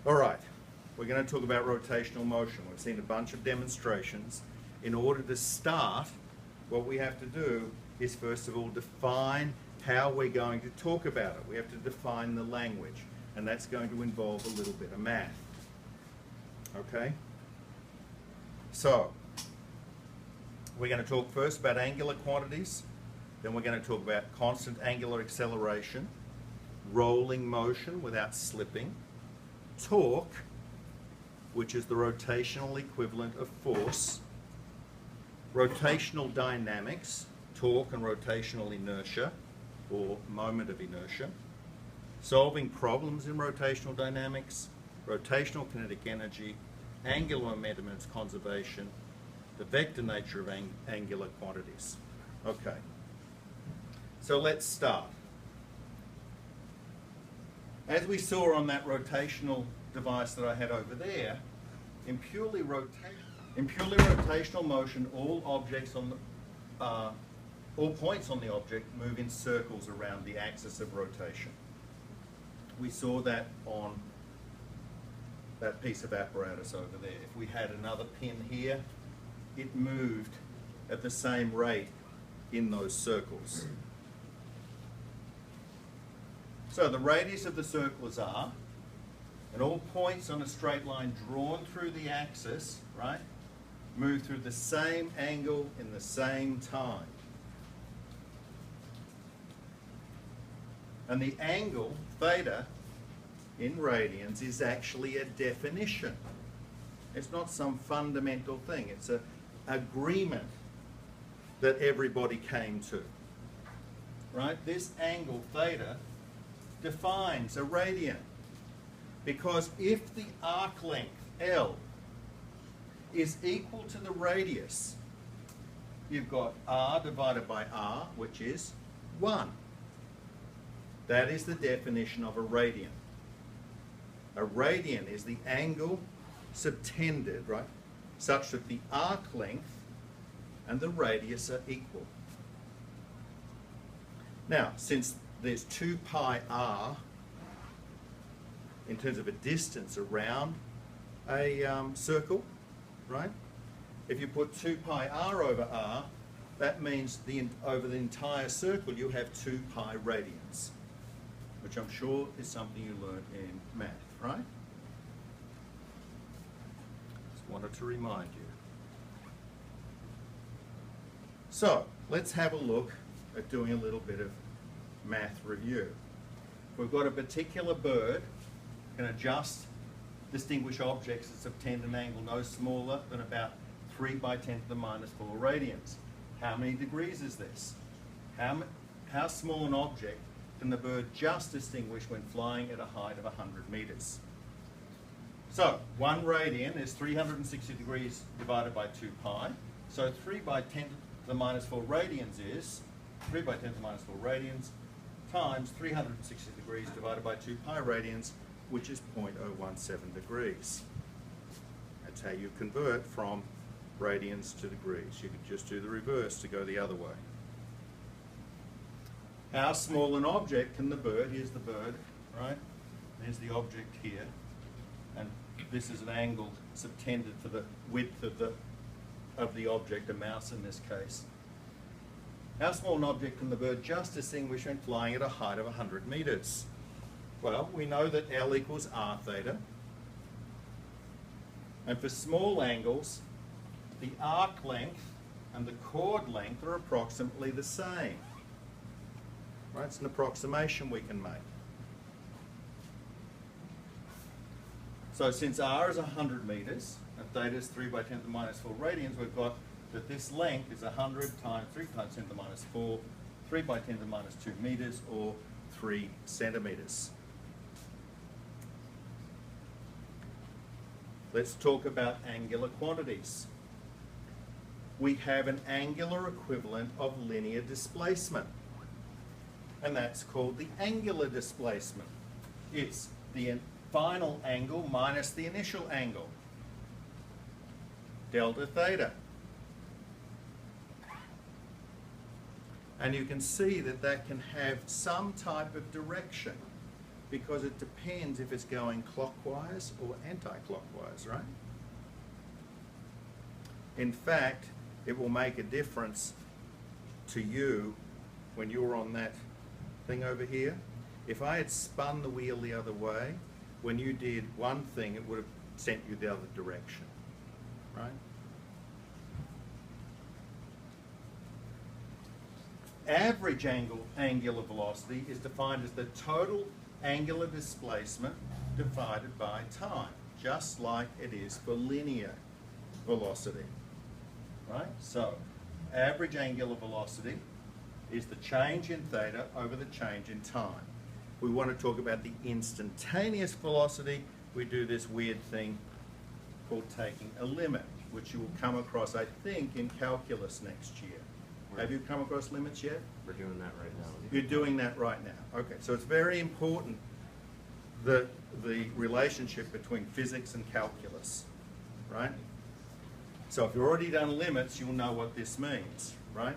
All right, we're going to talk about rotational motion. We've seen a bunch of demonstrations. In order to start, what we have to do is first of all define how we're going to talk about it. We have to define the language, and that's going to involve a little bit of math. Okay? So, we're going to talk first about angular quantities, then we're going to talk about constant angular acceleration, rolling motion without slipping, torque, which is the rotational equivalent of force, rotational dynamics, torque and rotational inertia, or moment of inertia, solving problems in rotational dynamics, rotational kinetic energy, angular momentum and its conservation, the vector nature of angular quantities. Okay, so let's start. As we saw on that rotational device that I had over there, in purely rotational motion, all points on the object move in circles around the axis of rotation. We saw that on that piece of apparatus over there. If we had another pin here, it moved at the same rate in those circles. So the radius of the circle is r, and all points on a straight line drawn through the axis, right, move through the same angle in the same time. And the angle, theta, in radians is actually a definition. It's not some fundamental thing. It's an agreement that everybody came to. Right? This angle, theta, defines a radian. Because if the arc length, L, is equal to the radius, you've got r divided by r, which is 1. That is the definition of a radian. A radian is the angle subtended, right, such that the arc length and the radius are equal. Now, since there's 2 pi r in terms of a distance around a circle, right? If you put 2 pi r over r, that means over the entire circle you have 2 pi radians, which I'm sure is something you learned in math, right? Just wanted to remind you. So, let's have a look at doing a little bit of math review. We've got a particular bird, can distinguish objects that subtend an angle no smaller than about 3 by 10 to the minus 4 radians. How many degrees is this? How small an object can the bird just distinguish when flying at a height of 100 meters? So, 1 radian is 360 degrees divided by 2 pi. So 3 by 10 to the minus 4 radians is 3 by 10 to the minus 4 radians times 360 degrees divided by 2 pi radians, which is 0.017 degrees. That's how you convert from radians to degrees. You could just do the reverse to go the other way. How small an object can the bird, here's the bird, right? There's the object here, and this is an angle subtended for the width of the object, a mouse in this case. How small an object can the bird just distinguish when flying at a height of 100 meters? Well, we know that L equals r theta, and for small angles, the arc length and the chord length are approximately the same. Right? It's an approximation we can make. So since r is 100 meters, and theta is 3 by 10 to the minus 4 radians, we've got that this length is 100 times 3 times 10 to the minus 4, 3 by 10 to the minus 2 meters, or 3 centimeters. Let's talk about angular quantities. We have an angular equivalent of linear displacement, and that's called the angular displacement. It's the final angle minus the initial angle, delta theta. And you can see that that can have some type of direction. because it depends if it's going clockwise or anti-clockwise, right? In fact, it will make a difference to you when you're on that thing over here. If I had spun the wheel the other way, when you did one thing, it would have sent you the other direction, right? Average angular velocity is defined as the total angular displacement divided by time, just like it is for linear velocity, right? So, average angular velocity is the change in theta over the change in time. We want to talk about the instantaneous velocity. We do this weird thing called taking a limit, which you will come across, I think, in calculus next year. Have you come across limits yet? We're doing that right now. You're doing that right now. Okay, so it's very important, the relationship between physics and calculus, right? So if you've already done limits, you'll know what this means, right?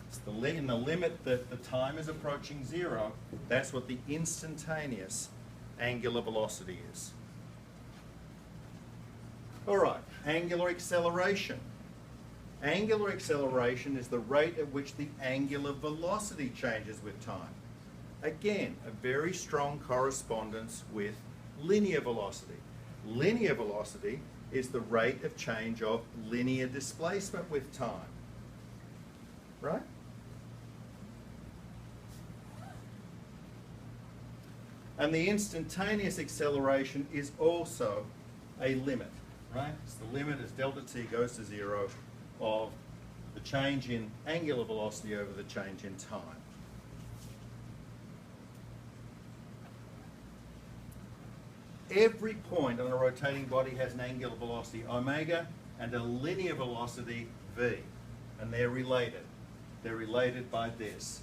It's in the limit that the time is approaching zero, that's what the instantaneous angular velocity is. All right, angular acceleration. Angular acceleration is the rate at which the angular velocity changes with time. Again, a very strong correspondence with linear velocity. Linear velocity is the rate of change of linear displacement with time, right? And the instantaneous acceleration is also a limit, right? It's the limit as delta t goes to zero of the change in angular velocity over the change in time. Every point on a rotating body has an angular velocity omega and a linear velocity v, and they're related. They're related by this.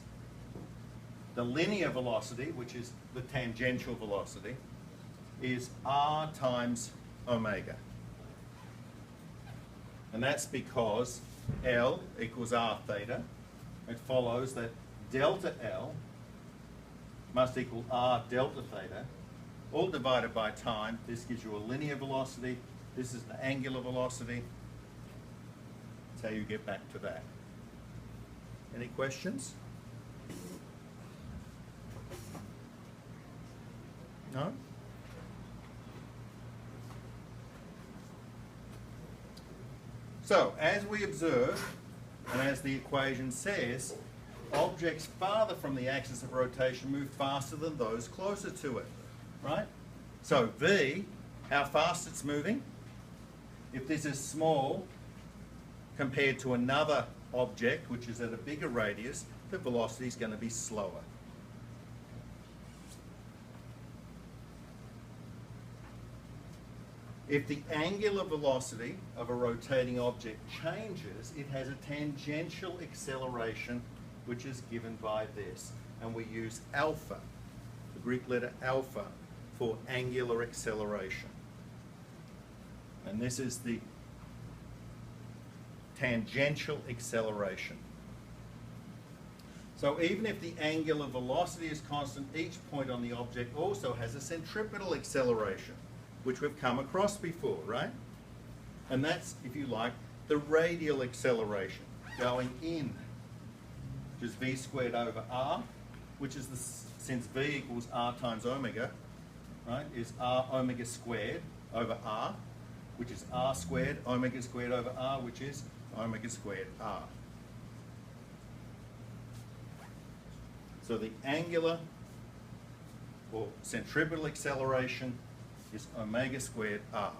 The linear velocity, which is the tangential velocity, is r times omega. And that's because L equals r theta. It follows that delta L must equal r delta theta, all divided by time. This gives you a linear velocity. This is the angular velocity. That's how you get back to that. Any questions? No? So, as we observe, and as the equation says, objects farther from the axis of rotation move faster than those closer to it, right? So v, how fast it's moving. If this is small compared to another object, which is at a bigger radius, the velocity is going to be slower. If the angular velocity of a rotating object changes, it has a tangential acceleration, which is given by this. And we use alpha, the Greek letter alpha, for angular acceleration. And this is the tangential acceleration. So even if the angular velocity is constant, each point on the object also has a centripetal acceleration, which we've come across before, right? And that's, if you like, the radial acceleration going in, which is v squared over r, which is, since v equals r times omega, right, is r omega squared over r, which is r squared, omega squared over r, which is omega squared r. So the angular or centripetal acceleration is omega squared r.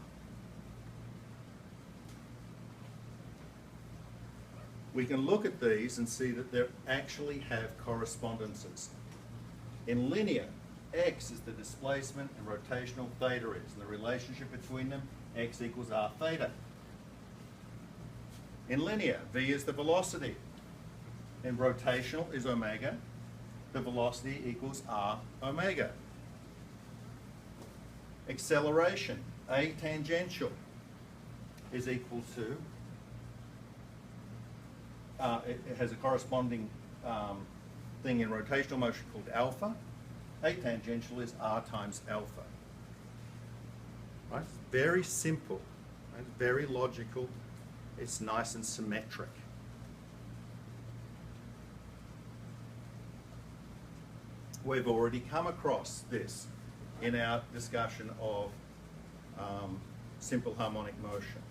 We can look at these and see that they actually have correspondences. In linear, x is the displacement and rotational theta is, and the relationship between them, x equals r theta. In linear, v is the velocity. In rotational is omega. The velocity equals r omega. Acceleration, a tangential, is equal to, it has a corresponding thing in rotational motion called alpha, A tangential is r times alpha. Right? It's very simple, right? Very logical. It's nice and symmetric. We've already come across this in our discussion of simple harmonic motion.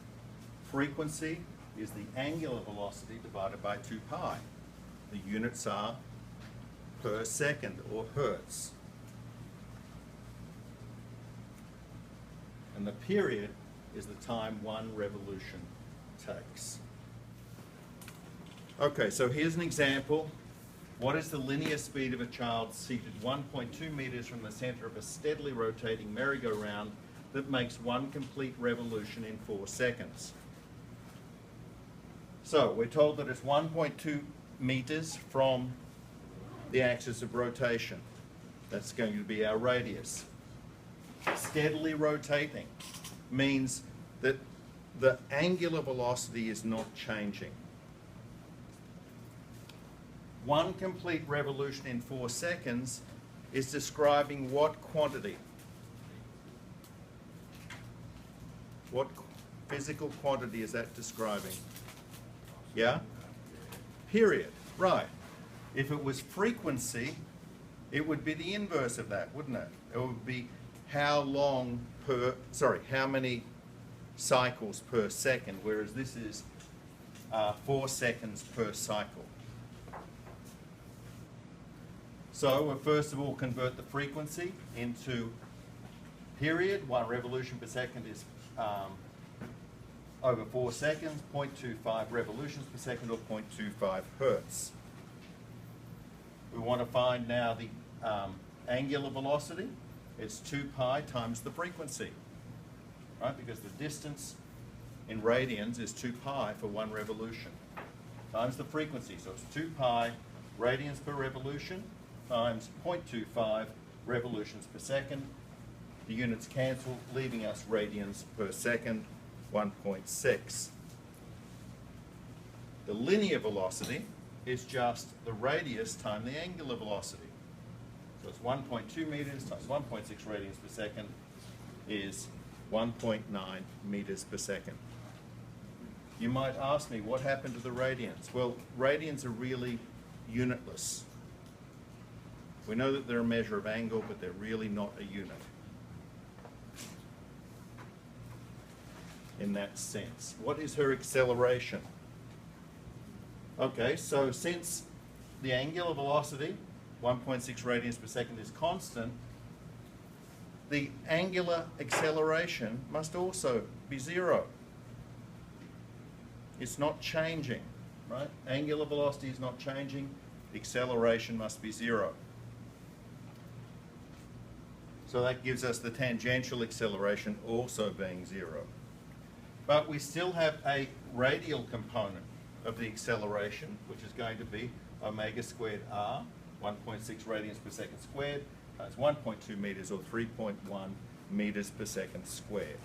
Frequency is the angular velocity divided by 2 pi. The units are per second, or hertz. And the period is the time one revolution takes. Okay, so here's an example. What is the linear speed of a child seated 1.2 meters from the center of a steadily rotating merry-go-round that makes one complete revolution in 4 seconds? So we're told that it's 1.2 meters from the axis of rotation. That's going to be our radius. Steadily rotating means that the angular velocity is not changing. One complete revolution in 4 seconds is describing what quantity? What physical quantity is that describing? Yeah? Period. Right. If it was frequency, it would be the inverse of that, wouldn't it? It would be how many cycles per second, whereas this is 4 seconds per cycle. So we'll first of all convert the frequency into period. 1 revolution per second is over 4 seconds, 0.25 revolutions per second, or 0.25 hertz. We want to find now the angular velocity. It's 2 pi times the frequency, right? Because the distance in radians is 2 pi for 1 revolution times the frequency. So it's 2 pi radians per revolution times 0.25 revolutions per second. The units cancel, leaving us radians per second, 1.6. The linear velocity is just the radius times the angular velocity. So it's 1.2 meters times 1.6 radians per second is 1.9 meters per second. You might ask me, what happened to the radians? Well, radians are really unitless. We know that they're a measure of angle, but they're really not a unit in that sense. What is her acceleration? Okay, so since the angular velocity, 1.6 radians per second, is constant, the angular acceleration must also be 0. It's not changing, right? Angular velocity is not changing, the acceleration must be 0. So that gives us the tangential acceleration also being 0. But we still have a radial component of the acceleration, which is going to be omega squared r, 1.6 radians per second squared, times 1.2 meters, or 3.1 meters per second squared.